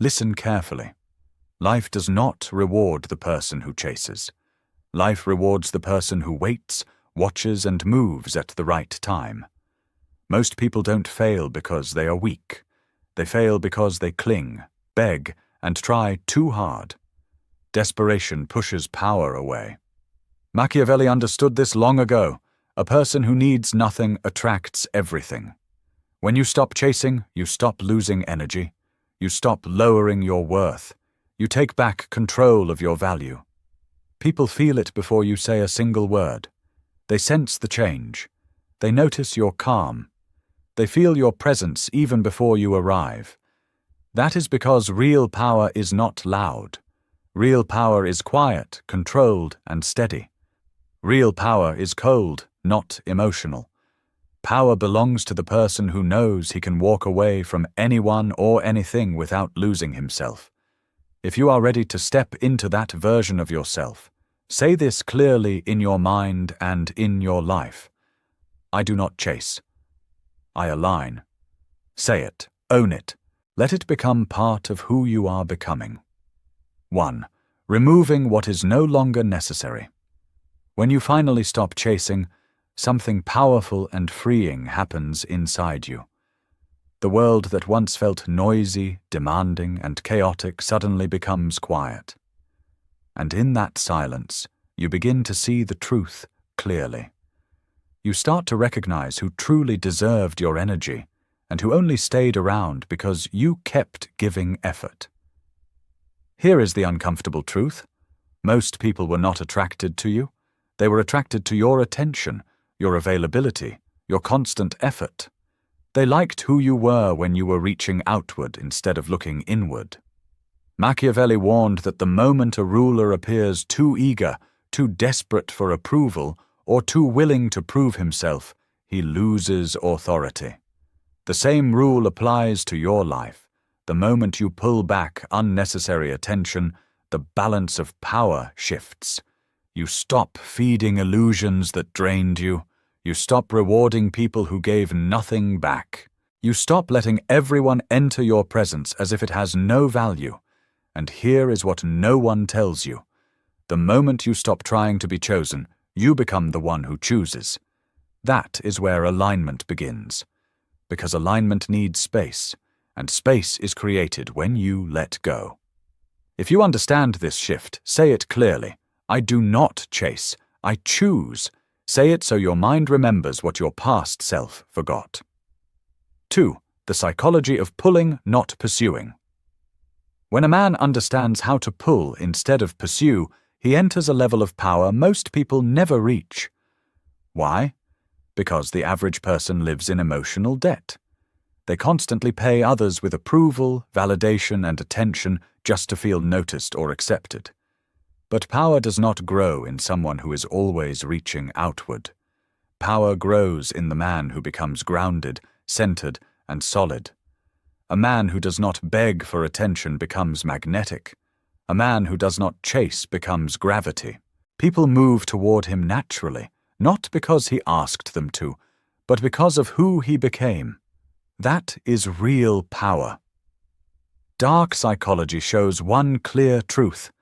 Listen carefully. Life does not reward the person who chases. Life rewards the person who waits, watches, and moves at the right time. Most people don't fail because they are weak. They fail because they cling, beg, and try too hard. Desperation pushes power away. Machiavelli understood this long ago. A person who needs nothing attracts everything. When you stop chasing, you stop losing energy. You stop lowering your worth. You take back control of your value. People feel it before you say a single word. They sense the change. They notice your calm. They feel your presence even before you arrive. That is because real power is not loud. Real power is quiet, controlled, and steady. Real power is cold, not emotional. Power belongs to the person who knows he can walk away from anyone or anything without losing himself. If you are ready to step into that version of yourself, say this clearly in your mind and in your life. I do not chase. I align. Say it, own it. Let it become part of who you are becoming. 1. Removing what is no longer necessary. When you finally stop chasing, something powerful and freeing happens inside you. The world that once felt noisy, demanding, and chaotic suddenly becomes quiet. And in that silence, you begin to see the truth clearly. You start to recognize who truly deserved your energy and who only stayed around because you kept giving effort. Here is the uncomfortable truth. Most people were not attracted to you. They were attracted to your attention, your availability, your constant effort. They liked who you were when you were reaching outward instead of looking inward. Machiavelli warned that the moment a ruler appears too eager, too desperate for approval, or too willing to prove himself, he loses authority. The same rule applies to your life. The moment you pull back unnecessary attention, the balance of power shifts. You stop feeding illusions that drained you. You stop rewarding people who gave nothing back. You stop letting everyone enter your presence as if it has no value. And here is what no one tells you. The moment you stop trying to be chosen, you become the one who chooses. That is where alignment begins. Because alignment needs space, and space is created when you let go. If you understand this shift, say it clearly. I do not chase. I choose. Say it so your mind remembers what your past self forgot. 2. The psychology of pulling, not pursuing. When a man understands how to pull instead of pursue, he enters a level of power most people never reach. Why? Because the average person lives in emotional debt. They constantly pay others with approval, validation, and attention just to feel noticed or accepted. But power does not grow in someone who is always reaching outward. Power grows in the man who becomes grounded, centered, and solid. A man who does not beg for attention becomes magnetic. A man who does not chase becomes gravity. People move toward him naturally, not because he asked them to, but because of who he became. That is real power. Dark psychology shows one clear truth.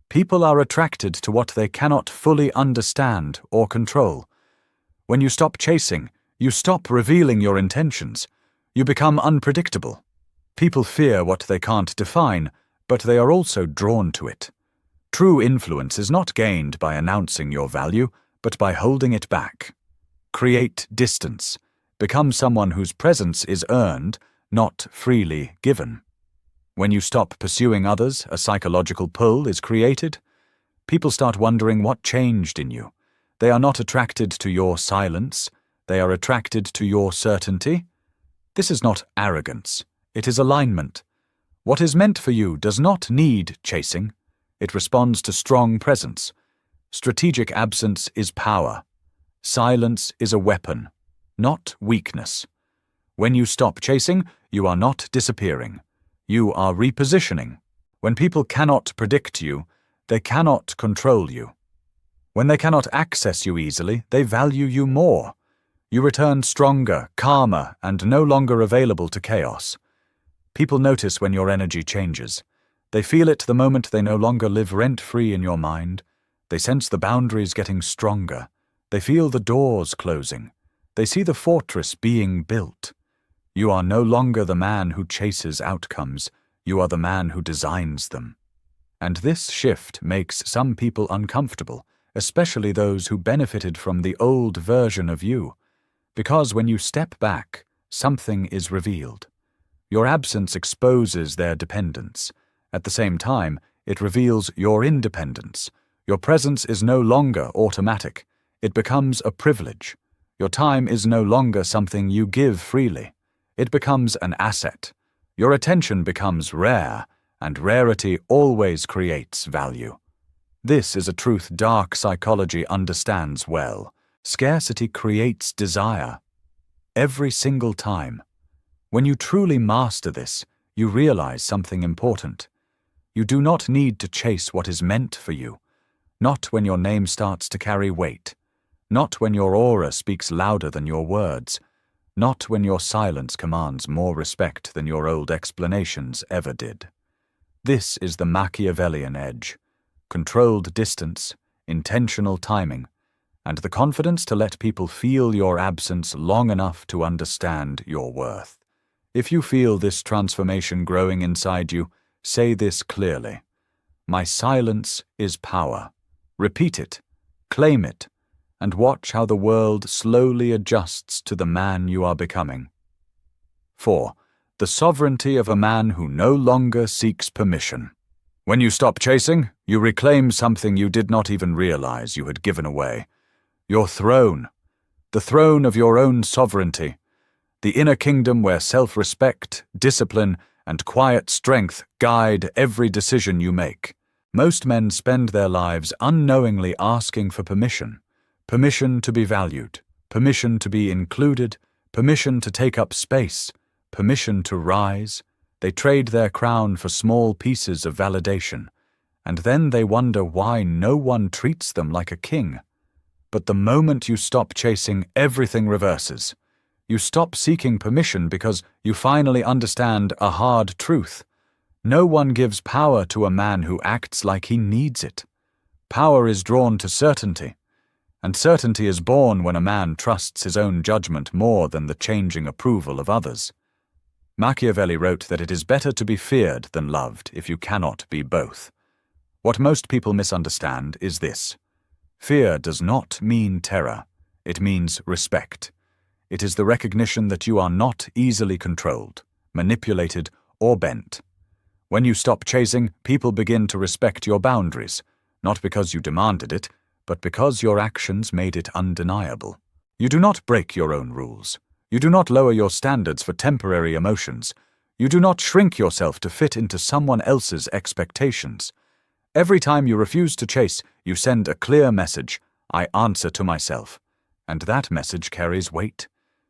People are attracted to what they cannot fully understand or control. When you stop chasing, you stop revealing your intentions. You become unpredictable. People fear what they can't define, but they are also drawn to it. True influence is not gained by announcing your value, but by holding it back. Create distance. Become someone whose presence is earned, not freely given. When you stop pursuing others, a psychological pull is created. People start wondering what changed in you. They are not attracted to your silence. They are attracted to your certainty. This is not arrogance. It is alignment. What is meant for you does not need chasing. It responds to strong presence. Strategic absence is power. Silence is a weapon, not weakness. When you stop chasing, you are not disappearing. You are repositioning. When people cannot predict you, they cannot control you. When they cannot access you easily, they value you more. You return stronger, calmer, and no longer available to chaos. People notice when your energy changes. They feel it the moment they no longer live rent-free in your mind. They sense the boundaries getting stronger. They feel the doors closing. They see the fortress being built. You are no longer the man who chases outcomes. You are the man who designs them. And this shift makes some people uncomfortable, especially those who benefited from the old version of you. Because when you step back, something is revealed. Your absence exposes their dependence. At the same time, it reveals your independence. Your presence is no longer automatic. It becomes a privilege. Your time is no longer something you give freely. It becomes an asset. Your attention becomes rare, and rarity always creates value. This is a truth dark psychology understands well. Scarcity creates desire. Every single time. When you truly master this, you realize something important. You do not need to chase what is meant for you. Not when your name starts to carry weight. Not when your aura speaks louder than your words. Not when your silence commands more respect than your old explanations ever did. This is the Machiavellian edge. Controlled distance, intentional timing, and the confidence to let people feel your absence long enough to understand your worth. If you feel this transformation growing inside you, say this clearly. My silence is power. Repeat it, claim it, and watch how the world slowly adjusts to the man you are becoming. 4. The sovereignty of a man who no longer seeks permission. When you stop chasing, you reclaim something you did not even realize you had given away. Your throne. The throne of your own sovereignty. The inner kingdom where self-respect, discipline, and quiet strength guide every decision you make. Most men spend their lives unknowingly asking for permission. Permission to be valued, permission to be included, permission to take up space, permission to rise. They trade their crown for small pieces of validation, and then they wonder why no one treats them like a king. But the moment you stop chasing, everything reverses. You stop seeking permission because you finally understand a hard truth. No one gives power to a man who acts like he needs it. Power is drawn to certainty, and certainty is born when a man trusts his own judgment more than the changing approval of others. Machiavelli wrote that it is better to be feared than loved if you cannot be both. What most people misunderstand is this. Fear does not mean terror. It means respect. It is the recognition that you are not easily controlled, manipulated, or bent. When you stop chasing, people begin to respect your boundaries, not because you demanded it, but because your actions made it undeniable. You do not break your own rules. You do not lower your standards for temporary emotions. You do not shrink yourself to fit into someone else's expectations. Every time you refuse to chase, you send a clear message, I answer to myself. And that message carries weight.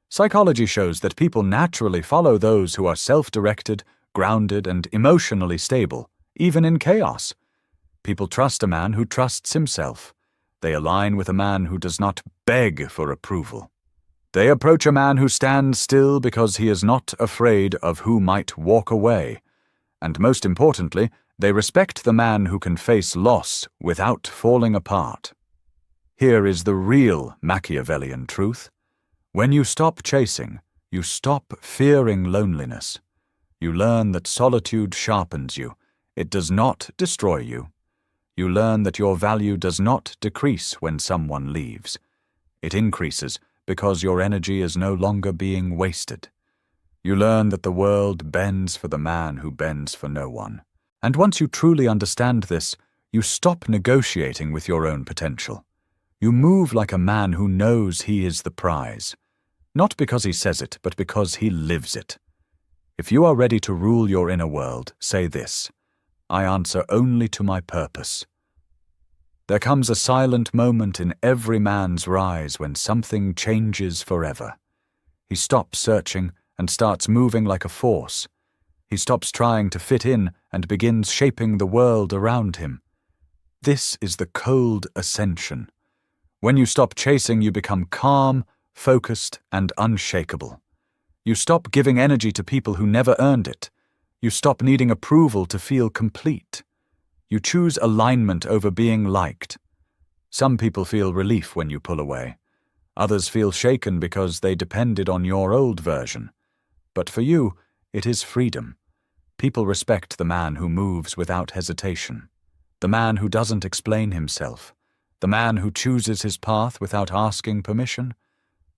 Psychology shows that people naturally follow those who are self-directed, grounded, and emotionally stable, even in chaos. People trust a man who trusts himself. They align with a man who does not beg for approval. They approach a man who stands still because he is not afraid of who might walk away. And most importantly, they respect the man who can face loss without falling apart. Here is the real Machiavellian truth. When you stop chasing, you stop fearing loneliness. You learn that solitude sharpens you. It does not destroy you. You learn that your value does not decrease when someone leaves. It increases because your energy is no longer being wasted. You learn that the world bends for the man who bends for no one. And once you truly understand this, you stop negotiating with your own potential. You move like a man who knows he is the prize. Not because he says it, but because he lives it. If you are ready to rule your inner world, say this: I answer only to my purpose. There comes a silent moment in every man's rise when something changes forever. He stops searching and starts moving like a force. He stops trying to fit in and begins shaping the world around him. This is the cold ascension. When you stop chasing, you become calm, focused, and unshakable. You stop giving energy to people who never earned it. You stop needing approval to feel complete. You choose alignment over being liked. Some people feel relief when you pull away. Others feel shaken because they depended on your old version. But for you, it is freedom. People respect the man who moves without hesitation, the man who doesn't explain himself, the man who chooses his path without asking permission.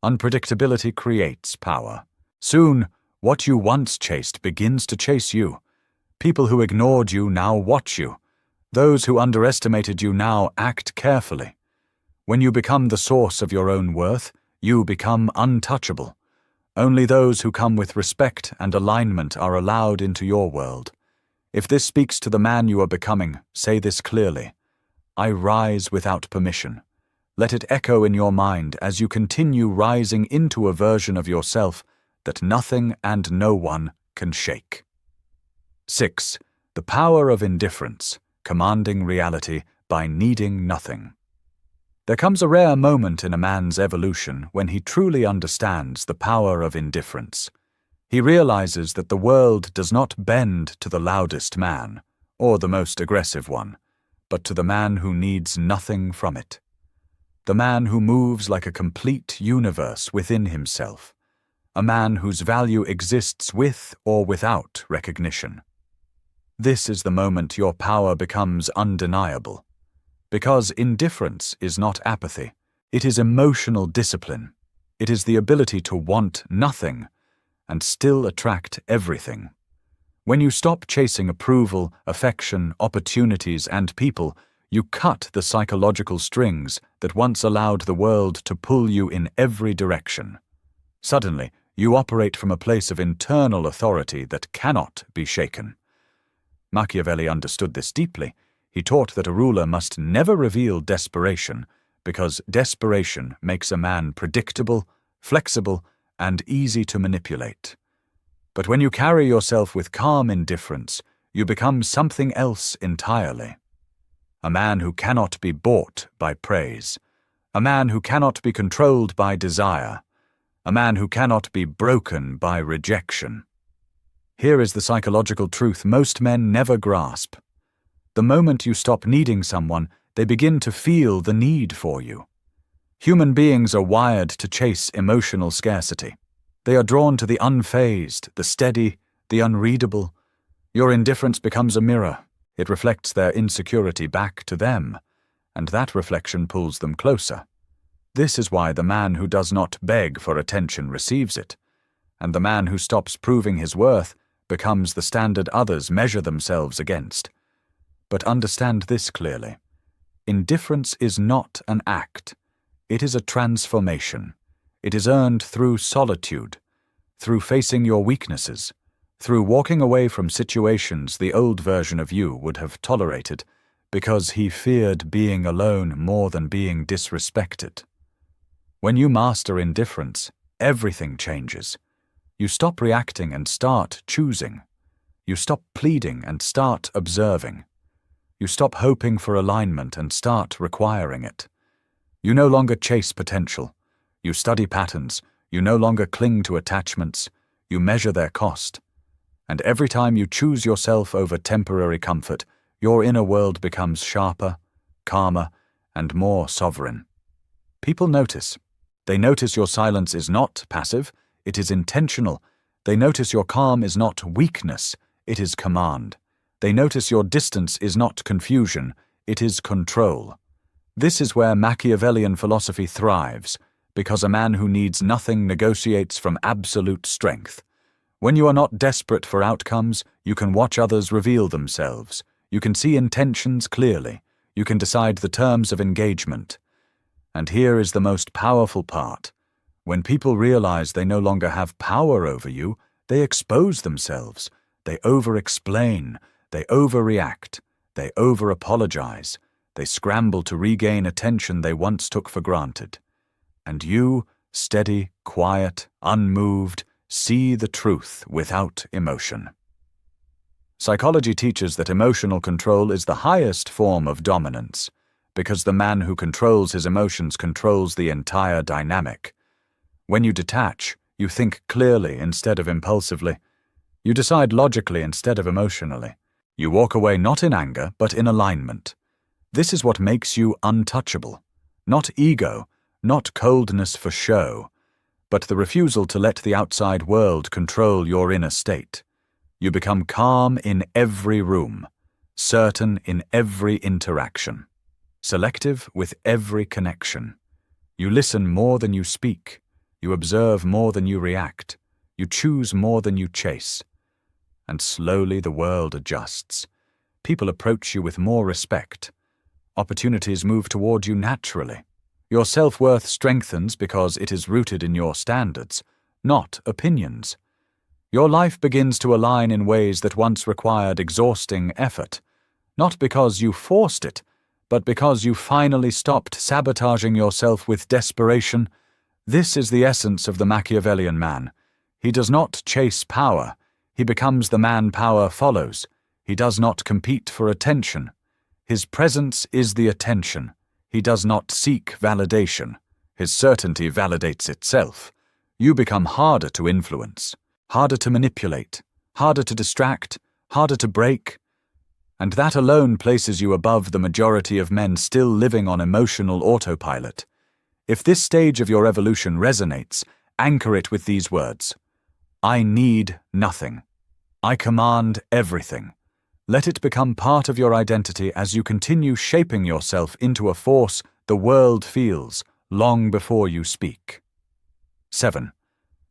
Unpredictability creates power. Soon, what you once chased begins to chase you. People who ignored you now watch you. Those who underestimated you now act carefully. When you become the source of your own worth, you become untouchable. Only those who come with respect and alignment are allowed into your world. If this speaks to the man you are becoming, say this clearly. I rise without permission. Let it echo in your mind as you continue rising into a version of yourself that nothing and no one can shake. 6. The power of indifference, commanding reality by needing nothing. There comes a rare moment in a man's evolution when he truly understands the power of indifference. He realizes that the world does not bend to the loudest man, or the most aggressive one, but to the man who needs nothing from it. The man who moves like a complete universe within himself. A man whose value exists with or without recognition. This is the moment your power becomes undeniable. Because indifference is not apathy. It is emotional discipline. It is the ability to want nothing and still attract everything. When you stop chasing approval, affection, opportunities, and people, you cut the psychological strings that once allowed the world to pull you in every direction. Suddenly, you operate from a place of internal authority that cannot be shaken. Machiavelli understood this deeply. He taught that a ruler must never reveal desperation, because desperation makes a man predictable, flexible, and easy to manipulate. But when you carry yourself with calm indifference, you become something else entirely. A man who cannot be bought by praise. A man who cannot be controlled by desire. A man who cannot be broken by rejection. Here is the psychological truth most men never grasp. The moment you stop needing someone, they begin to feel the need for you. Human beings are wired to chase emotional scarcity. They are drawn to the unfazed, the steady, the unreadable. Your indifference becomes a mirror. It reflects their insecurity back to them, and that reflection pulls them closer. This is why the man who does not beg for attention receives it, and the man who stops proving his worth becomes the standard others measure themselves against. But understand this clearly. Indifference is not an act. It is a transformation. It is earned through solitude, through facing your weaknesses, through walking away from situations the old version of you would have tolerated because he feared being alone more than being disrespected. When you master indifference, everything changes. You stop reacting and start choosing. You stop pleading and start observing. You stop hoping for alignment and start requiring it. You no longer chase potential. You study patterns. You no longer cling to attachments. You measure their cost. And every time you choose yourself over temporary comfort, your inner world becomes sharper, calmer, and more sovereign. People notice. They notice your silence is not passive, it is intentional. They notice your calm is not weakness, it is command. They notice your distance is not confusion, it is control. This is where Machiavellian philosophy thrives, because a man who needs nothing negotiates from absolute strength. When you are not desperate for outcomes, you can watch others reveal themselves. You can see intentions clearly. You can decide the terms of engagement. And here is the most powerful part. When people realize they no longer have power over you, they expose themselves. They over-explain. They overreact. They over-apologize. They scramble to regain attention they once took for granted. And you, steady, quiet, unmoved, see the truth without emotion. Psychology teaches that emotional control is the highest form of dominance, because the man who controls his emotions controls the entire dynamic. When you detach, you think clearly instead of impulsively. You decide logically instead of emotionally. You walk away not in anger, but in alignment. This is what makes you untouchable. Not ego, not coldness for show, but the refusal to let the outside world control your inner state. You become calm in every room, certain in every interaction, selective with every connection. You listen more than you speak. You observe more than you react. You choose more than you chase. And slowly the world adjusts. People approach you with more respect. Opportunities move toward you naturally. Your self-worth strengthens because it is rooted in your standards, not opinions. Your life begins to align in ways that once required exhausting effort, not because you forced it, but because you finally stopped sabotaging yourself with desperation. This is the essence of the Machiavellian man. He does not chase power. He becomes the man power follows. He does not compete for attention. His presence is the attention. He does not seek validation. His certainty validates itself. You become harder to influence, harder to manipulate, harder to distract, harder to break. And that alone places you above the majority of men still living on emotional autopilot. If this stage of your evolution resonates, anchor it with these words. I need nothing. I command everything. Let it become part of your identity as you continue shaping yourself into a force the world feels long before you speak. 7.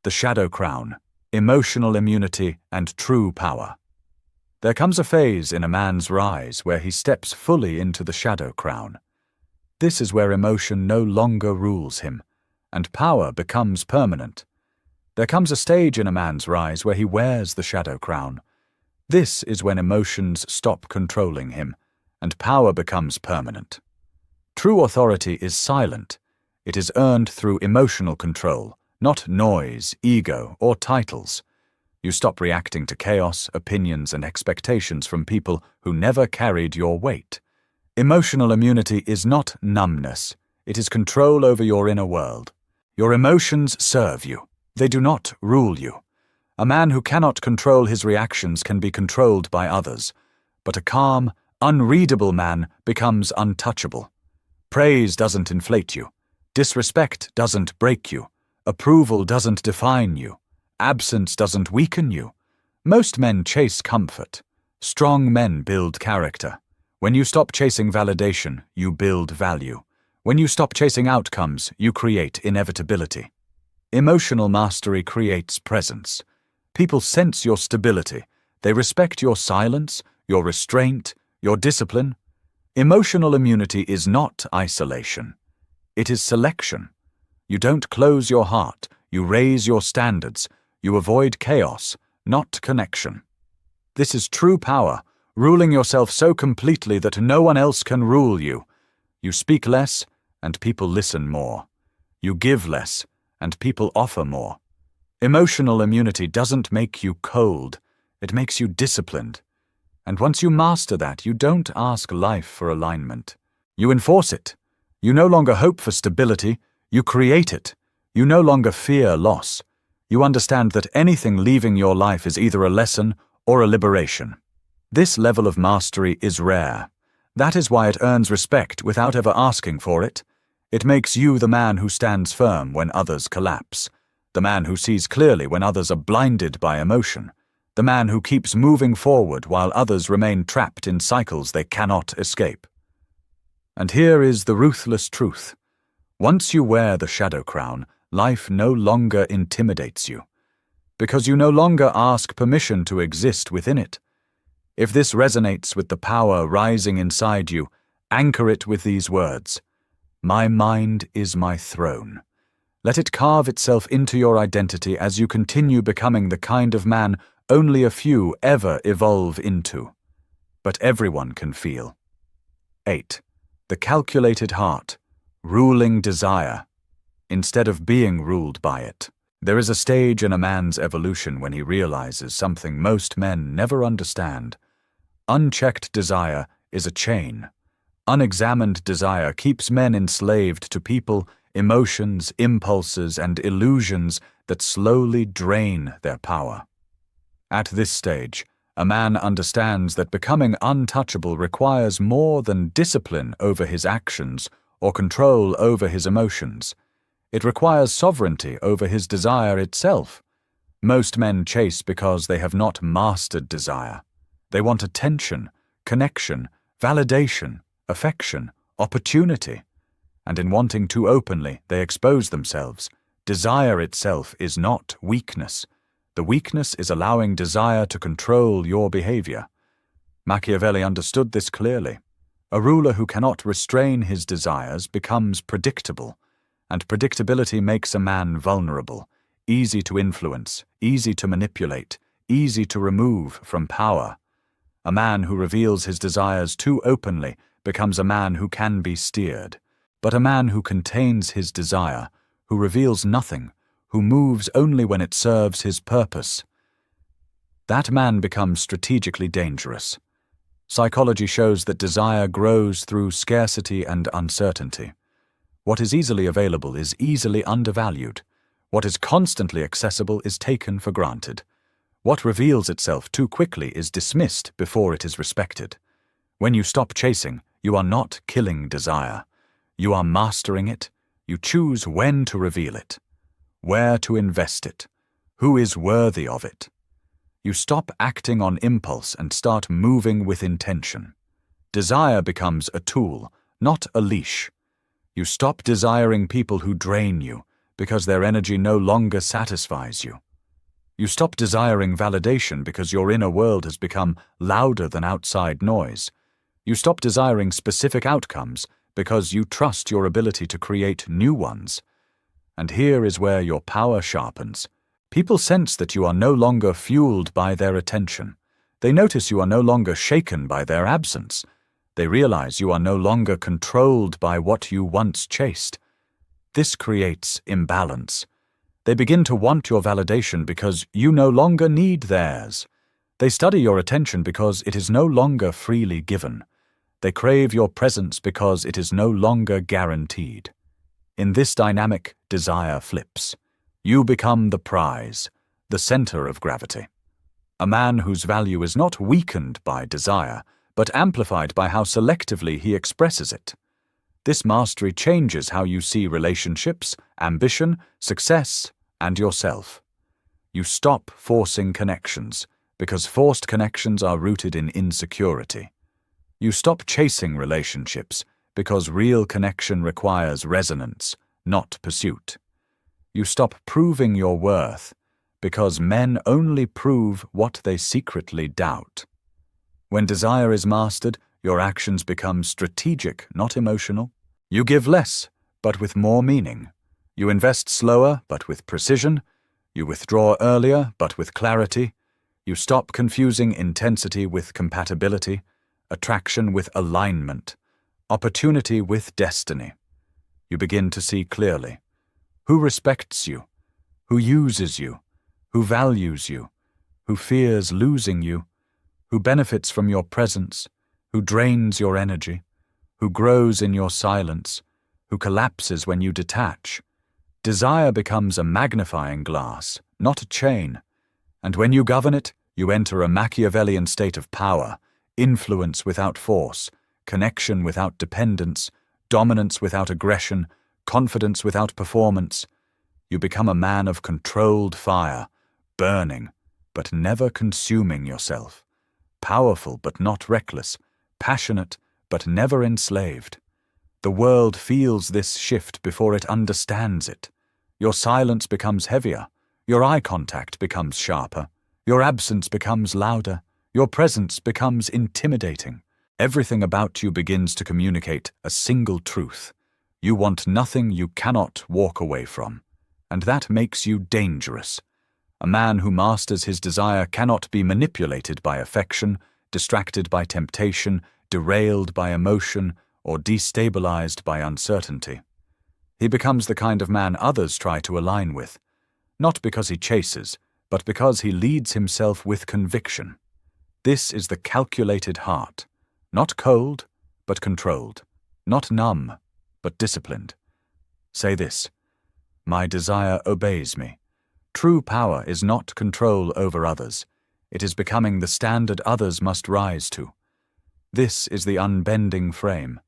The shadow crown, emotional immunity and true power. There comes a phase in a man's rise where he steps fully into the shadow crown. This is where emotion no longer rules him, and power becomes permanent. There comes a stage in a man's rise where he wears the shadow crown. This is when emotions stop controlling him, and power becomes permanent. True authority is silent. It is earned through emotional control, not noise, ego, or titles. You stop reacting to chaos, opinions, and expectations from people who never carried your weight. Emotional immunity is not numbness. It is control over your inner world. Your emotions serve you. They do not rule you. A man who cannot control his reactions can be controlled by others, but a calm, unreadable man becomes untouchable. Praise doesn't inflate you. Disrespect doesn't break you. Approval doesn't define you. Absence doesn't weaken you. Most men chase comfort. Strong men build character. When you stop chasing validation, you build value. When you stop chasing outcomes, you create inevitability. Emotional mastery creates presence. People sense your stability. They respect your silence, your restraint, your discipline. Emotional immunity is not isolation. It is selection. You don't close your heart. You raise your standards. You avoid chaos, not connection. This is true power, ruling yourself so completely that no one else can rule you. You speak less, and people listen more. You give less, and people offer more. Emotional immunity doesn't make you cold. It makes you disciplined. And once you master that, you don't ask life for alignment. You enforce it. You no longer hope for stability. You create it. You no longer fear loss. You understand that anything leaving your life is either a lesson or a liberation. This level of mastery is rare. That is why it earns respect without ever asking for it. It makes you the man who stands firm when others collapse, the man who sees clearly when others are blinded by emotion, the man who keeps moving forward while others remain trapped in cycles they cannot escape. And here is the ruthless truth. Once you wear the shadow crown, life no longer intimidates you, because you no longer ask permission to exist within it. If this resonates with the power rising inside you, anchor it with these words. My mind is my throne. Let it carve itself into your identity as you continue becoming the kind of man only a few ever evolve into, but everyone can feel. 8. The calculated heart, ruling desire, instead of being ruled by it. There is a stage in a man's evolution when he realizes something most men never understand. Unchecked desire is a chain. Unexamined desire keeps men enslaved to people, emotions, impulses, and illusions that slowly drain their power. At this stage, a man understands that becoming untouchable requires more than discipline over his actions or control over his emotions. It requires sovereignty over his desire itself. Most men chase because they have not mastered desire. They want attention, connection, validation, affection, opportunity. And in wanting too openly, they expose themselves. Desire itself is not weakness. The weakness is allowing desire to control your behavior. Machiavelli understood this clearly. A ruler who cannot restrain his desires becomes predictable, and predictability makes a man vulnerable, easy to influence, easy to manipulate, easy to remove from power. A man who reveals his desires too openly becomes a man who can be steered. But a man who contains his desire, who reveals nothing, who moves only when it serves his purpose, that man becomes strategically dangerous. Psychology shows that desire grows through scarcity and uncertainty. What is easily available is easily undervalued. What is constantly accessible is taken for granted. What reveals itself too quickly is dismissed before it is respected. When you stop chasing, you are not killing desire. You are mastering it. You choose when to reveal it, where to invest it, who is worthy of it. You stop acting on impulse and start moving with intention. Desire becomes a tool, not a leash. You stop desiring people who drain you because their energy no longer satisfies you. You stop desiring validation because your inner world has become louder than outside noise. You stop desiring specific outcomes because you trust your ability to create new ones. And here is where your power sharpens. People sense that you are no longer fueled by their attention. They notice you are no longer shaken by their absence. They realize you are no longer controlled by what you once chased. This creates imbalance. They begin to want your validation because you no longer need theirs. They study your attention because it is no longer freely given. They crave your presence because it is no longer guaranteed. In this dynamic, desire flips. You become the prize, the center of gravity. A man whose value is not weakened by desire, but amplified by how selectively he expresses it. This mastery changes how you see relationships, ambition, success, and yourself. You stop forcing connections, because forced connections are rooted in insecurity. You stop chasing relationships, because real connection requires resonance, not pursuit. You stop proving your worth, because men only prove what they secretly doubt. When desire is mastered, your actions become strategic, not emotional. You give less, but with more meaning. You invest slower, but with precision. You withdraw earlier, but with clarity. You stop confusing intensity with compatibility, attraction with alignment, opportunity with destiny. You begin to see clearly who respects you, who uses you, who values you, who fears losing you, who benefits from your presence, who drains your energy, who grows in your silence, who collapses when you detach. Desire becomes a magnifying glass, not a chain, and when you govern it, you enter a Machiavellian state of power, influence without force, connection without dependence, dominance without aggression, confidence without performance. You become a man of controlled fire, burning, but never consuming yourself, powerful but not reckless, passionate but never enslaved. The world feels this shift before it understands it. Your silence becomes heavier, your eye contact becomes sharper, your absence becomes louder, your presence becomes intimidating. Everything about you begins to communicate a single truth. You want nothing you cannot walk away from, and that makes you dangerous. A man who masters his desire cannot be manipulated by affection, distracted by temptation, derailed by emotion, or destabilized by uncertainty. He becomes the kind of man others try to align with, not because he chases, but because he leads himself with conviction. This is the calculated heart, not cold, but controlled, not numb, but disciplined. Say this: my desire obeys me. True power is not control over others. It is becoming the standard others must rise to. This is the unbending frame.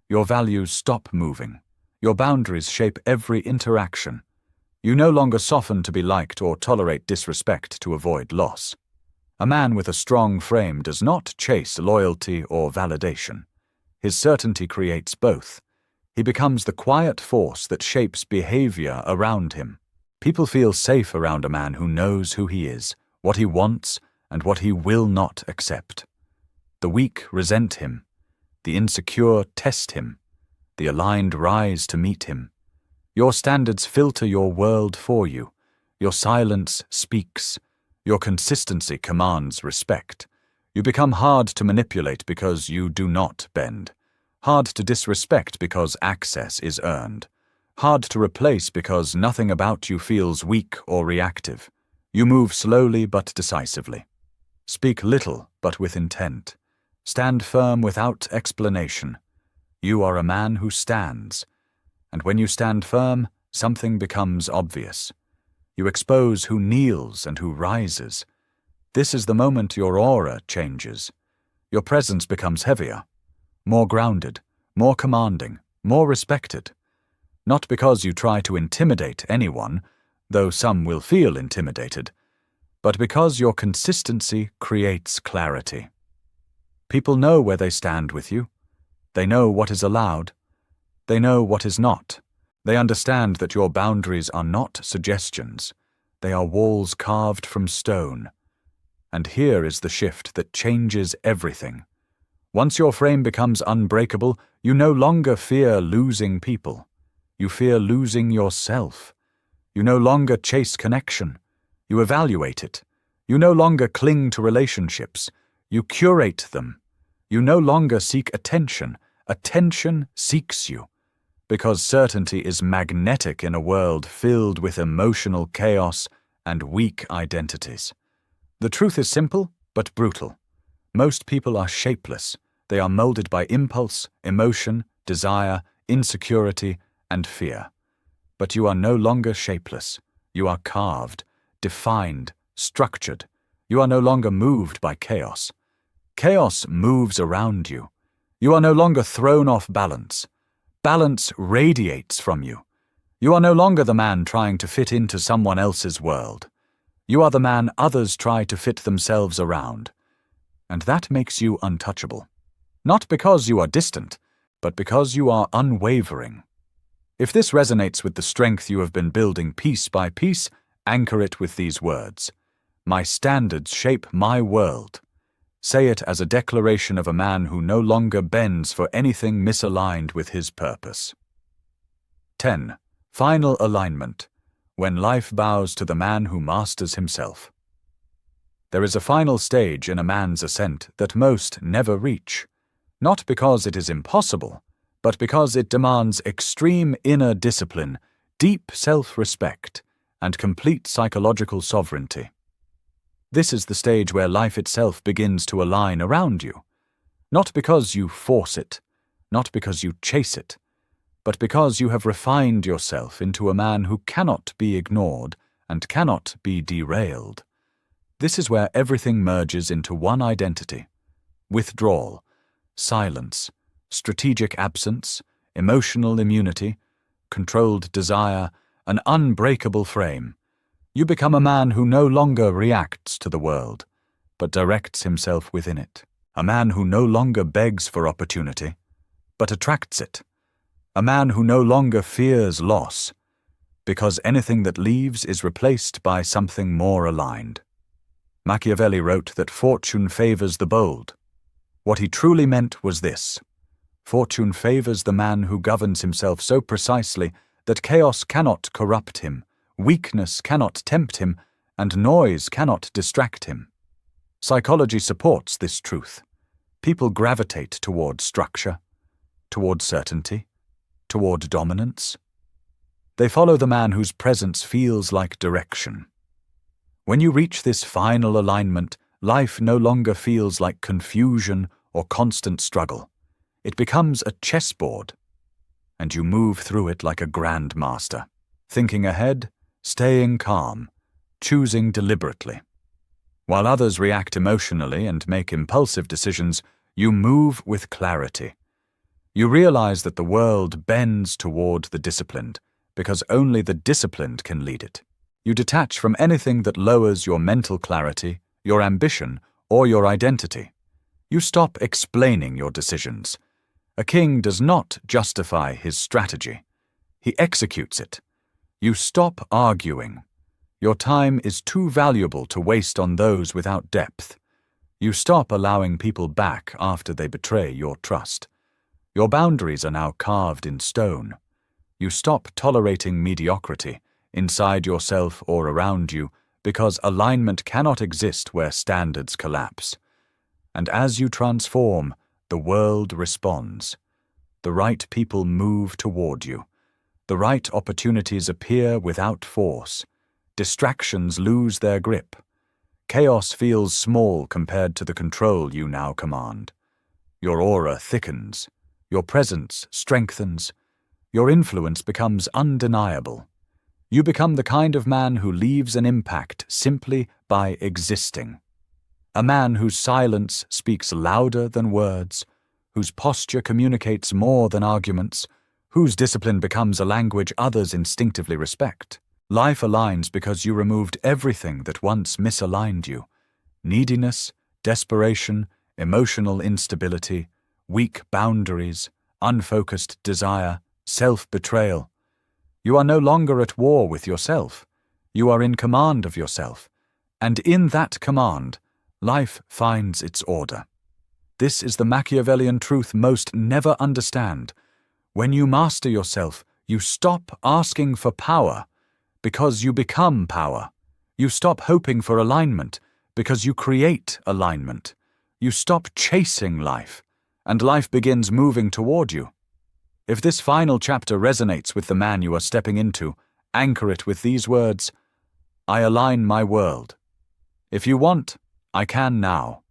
Your values stop moving. Your boundaries shape every interaction. You no longer soften to be liked or tolerate disrespect to avoid loss. A man with a strong frame does not chase loyalty or validation. His certainty creates both. He becomes the quiet force that shapes behavior around him. People feel safe around a man who knows who he is, what he wants, and what he will not accept. The weak resent him. The insecure test him. The aligned rise to meet him. Your standards filter your world for you. Your silence speaks. Your consistency commands respect. You become hard to manipulate because you do not bend. Hard to disrespect because access is earned. Hard to replace because nothing about you feels weak or reactive. You move slowly but decisively. Speak little but with intent. Stand firm without explanation. You are a man who stands. And when you stand firm, something becomes obvious. You expose who kneels and who rises. This is the moment your aura changes. Your presence becomes heavier, more grounded, more commanding, more respected. Not because you try to intimidate anyone, though some will feel intimidated, but because your consistency creates clarity. People know where they stand with you. They know what is allowed. They know what is not. They understand that your boundaries are not suggestions. They are walls carved from stone. And here is the shift that changes everything. Once your frame becomes unbreakable, you no longer fear losing people. You fear losing yourself. You no longer chase connection. You evaluate it. You no longer cling to relationships. You curate them. You no longer seek attention. Attention seeks you. Because certainty is magnetic in a world filled with emotional chaos and weak identities. The truth is simple but brutal. Most people are shapeless. They are molded by impulse, emotion, desire, insecurity, and fear. But you are no longer shapeless. You are carved, defined, structured. You are no longer moved by chaos. Chaos moves around you. You are no longer thrown off balance. Balance radiates from you. You are no longer the man trying to fit into someone else's world. You are the man others try to fit themselves around. And that makes you untouchable. Not because you are distant, but because you are unwavering. If this resonates with the strength you have been building piece by piece, anchor it with these words. My standards shape my world. Say it as a declaration of a man who no longer bends for anything misaligned with his purpose. 10. Final alignment. When life bows to the man who masters himself. There is a final stage in a man's ascent that most never reach. Not because it is impossible, but because it demands extreme inner discipline, deep self-respect, and complete psychological sovereignty. This is the stage where life itself begins to align around you. Not because you force it, not because you chase it, but because you have refined yourself into a man who cannot be ignored and cannot be derailed. This is where everything merges into one identity. Withdrawal, silence, strategic absence, emotional immunity, controlled desire, an unbreakable frame. You become a man who no longer reacts to the world, but directs himself within it. A man who no longer begs for opportunity, but attracts it. A man who no longer fears loss, because anything that leaves is replaced by something more aligned. Machiavelli wrote that fortune favors the bold. What he truly meant was this: fortune favors the man who governs himself so precisely that chaos cannot corrupt him, weakness cannot tempt him, and noise cannot distract him. Psychology supports this truth. People gravitate toward structure, toward certainty, toward dominance. They follow the man whose presence feels like direction. When you reach this final alignment, life no longer feels like confusion or constant struggle. It becomes a chessboard, and you move through it like a grandmaster, thinking ahead, staying calm, choosing deliberately. While others react emotionally and make impulsive decisions, you move with clarity. You realize that the world bends toward the disciplined, because only the disciplined can lead it. You detach from anything that lowers your mental clarity, your ambition, or your identity. You stop explaining your decisions. A king does not justify his strategy. He executes it. You stop arguing. Your time is too valuable to waste on those without depth. You stop allowing people back after they betray your trust. Your boundaries are now carved in stone. You stop tolerating mediocrity, inside yourself or around you, because alignment cannot exist where standards collapse. And as you transform, the world responds. The right people move toward you. The right opportunities appear without force. Distractions lose their grip. Chaos feels small compared to the control you now command. Your aura thickens. Your presence strengthens. Your influence becomes undeniable. You become the kind of man who leaves an impact simply by existing. A man whose silence speaks louder than words, whose posture communicates more than arguments, whose discipline becomes a language others instinctively respect. Life aligns because you removed everything that once misaligned you. Neediness, desperation, emotional instability, weak boundaries, unfocused desire, self-betrayal. You are no longer at war with yourself. You are in command of yourself. And in that command, life finds its order. This is the Machiavellian truth most never understand. When you master yourself, you stop asking for power, because you become power. You stop hoping for alignment, because you create alignment. You stop chasing life, and life begins moving toward you. If this final chapter resonates with the man you are stepping into, anchor it with these words: I align my world. If you want, I can now.